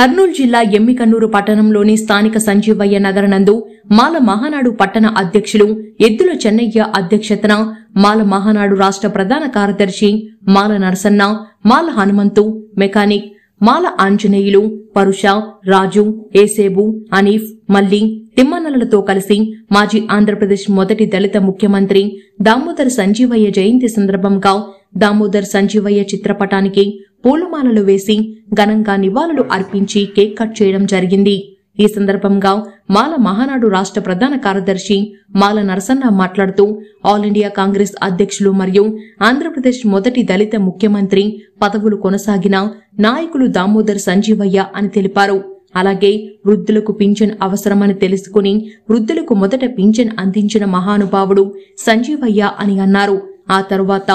కర్నూలు జిల్లా ఎమ్మికన్నూరు పట్టణంలోని స్థానిక సంజీవయ్య నగర నందు మాల మహానాడు పట్టణ అధ్యక్షులు ఎద్దుల చెన్నయ్య అధ్యక్షతన మాల మహానాడు రాష్ట్ర ప్రధాన కార్యదర్శి మాల నరసన్న, మాల హనుమంతు, మెకానిక్, మాల ఆంజనేయులు, పరుష, రాజు, ఏసేబు, అనీఫ్, మల్లి, తిమ్మన్నలతో కలిసి మాజీ ఆంధ్రప్రదేశ్ మొదటి దళిత ముఖ్యమంత్రి దామోదర్ సంజీవయ్య జయంతి సందర్భంగా దామోదర్ సంజీవయ్య చిత్రపటానికి పూలమాలలు వేసి ఘనంగా నివాళులు అర్పించి కేక్ కట్ చేయడం జరిగింది. ఈ సందర్భంగా మాల మహానాడు రాష్ట్ర ప్రధాన కార్యదర్శి మాల నరసన్న మాట్లాడుతూ ఆల్ ఇండియా కాంగ్రెస్ అధ్యక్షులు మరియు ఆంధ్రప్రదేశ్ మొదటి దళిత ముఖ్యమంత్రి పదవులు కొనసాగిన నాయకులు దామోదర్ సంజీవయ్య అని తెలిపారు. అలాగే వృద్ధులకు పింఛన్ అవసరమని తెలుసుకుని వృద్ధులకు మొదట పింఛన్ అందించిన మహానుభావుడు సంజీవయ్య అని అన్నారు. ఆ తరువాత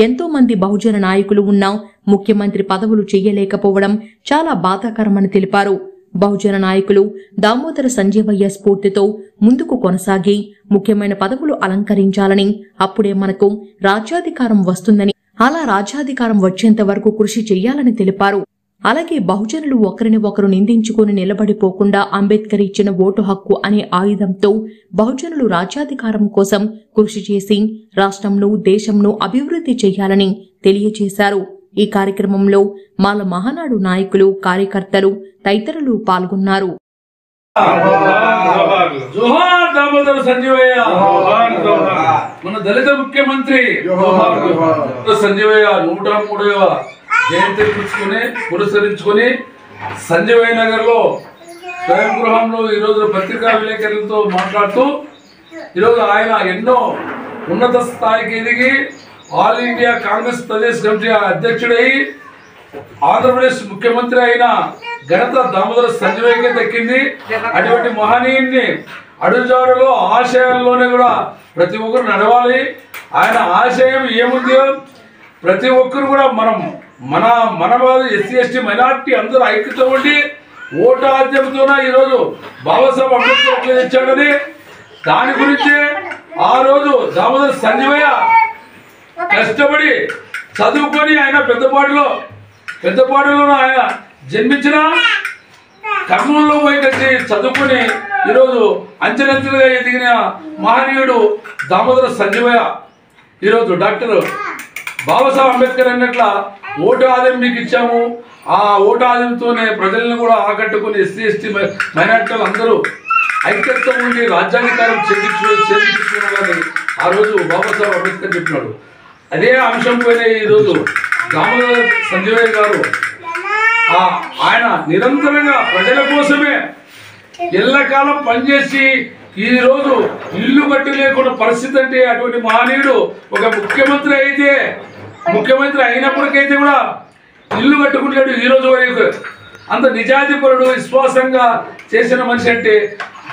ఎంతో మంది బహుజన నాయకులు ఉన్నా ముఖ్యమంత్రి పదవులు చేయలేకపోవడం చాలా బాధాకరమని తెలిపారు. బహుజన నాయకులు దామోదర సంజీవయ్య స్ఫూర్తితో ముందుకు కొనసాగి ముఖ్యమైన పదవులు అలంకరించాలని, అప్పుడే మనకు రాజ్యాధికారం వస్తుందని, అలా రాజ్యాధికారం వచ్చేంత వరకు కృషి చేయాలని తెలిపారు. అలాగే బహుజనులు ఒకరిని ఒకరు నిందించుకుని నిలబడిపోకుండా అంబేద్కర్ ఇచ్చిన ఓటు హక్కు అనే ఆయుధంతో బహుజనులు రాజ్యాధికారం కోసం కృషి చేసి రాష్ట్రంను, దేశంను అభివృద్ధి చేయాలని తెలియజేశారు. ఈ కార్యక్రమంలో మాల మహానాడు నాయకులు, కార్యకర్తలు తదితరులు పాల్గొన్నారు. మన దళిత ముఖ్యమంత్రి సంజీవయ్య 103వ జయంతి పురస్కరించుకుని సంజీవయ్య నగర్ లో స్వయం గృహంలో ఈరోజు పత్రికా విలేకరులతో మాట్లాడుతూ ఈరోజు ఆయన ఎన్నో ఉన్నత స్థాయికి ఎదిగి All India Congress Pradesh committee అధ్యక్షుడై ఆంధ్రప్రదేశ్ ముఖ్యమంత్రి అయిన ఘనత దామోదర సంజీవయ్యకే దక్కింది. అటువంటి మహనీయుని అడుగుజాడలో ఆశయాల్లోనే కూడా ప్రతి ఒక్కరు నడవాలి. ఆయన ఆశయం ఏముందో ప్రతి ఒక్కరు కూడా మన ఎస్సీ ఎస్టీ మైనార్టీ అందరూ ఐక్యత ఉండి ఓటు ఆద్యంతోనే ఈరోజు బాబాసాహెబ్ అంబేద్కర్ తెచ్చాడని, దాని గురించి ఆ రోజు దామోదర సంజీవయ్య కష్టపడి చదువుకొని ఆయన పెద్దపాటిలో ఆయన జన్మించిన కర్నూలులో పోయి కలిసి చదువుకొని ఈరోజు అంచెలంచెలుగా ఎదిగిన మహనీయుడు దామోదర సంజీవయ్య. ఈరోజు డాక్టర్ బాబాసాహెబ్ అంబేద్కర్ అన్నట్ల ఓటు ఆదాయం మీకు ఇచ్చాము, ఆ ఓటు ఆదాయంతోనే ప్రజలను కూడా ఆకట్టుకుని ఎస్సీ ఎస్టీ మైనార్టీలు అందరూ ఐక్యత ఉండి రాజ్యాధికారం చేయించుకోవాలని ఆ రోజు బాబాసాహెబ్ అంబేద్కర్ చెప్పినాడు. అదే అంశం పైన ఈరోజు దామోదర సంజీవయ్య గారు ఆయన నిరంతరంగా ప్రజల కోసమే ఎల్లకాలం పనిచేసి ఈరోజు ఇల్లు కట్టు లేకుండా పరిస్థితి అంటే అటువంటి మహనీయుడు ఒక ముఖ్యమంత్రి అయినప్పటికైతే కూడా ఇల్లు కట్టుకుంటాడు. ఈరోజు వరకు అంత నిజాధిపరుడు, విశ్వాసంగా చేసిన మనిషి అంటే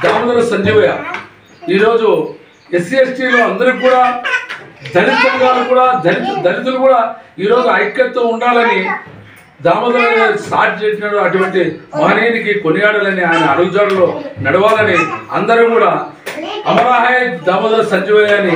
దామోదర సంజీవయ్య. ఈరోజు ఎస్సీ ఎస్టీలు అందరికి కూడా దళిత సంఘాలు కూడా దళితులు కూడా ఈరోజు ఐక్యతతో ఉండాలని దామోదర స్టార్ట్ చేసినాడు. అటువంటి మహనీయునికి కొనియాడాలని, ఆయన అడుగుజాడలో నడవాలని అందరూ కూడా అమరహాయ్ దామోదర సంజీవయ్య అని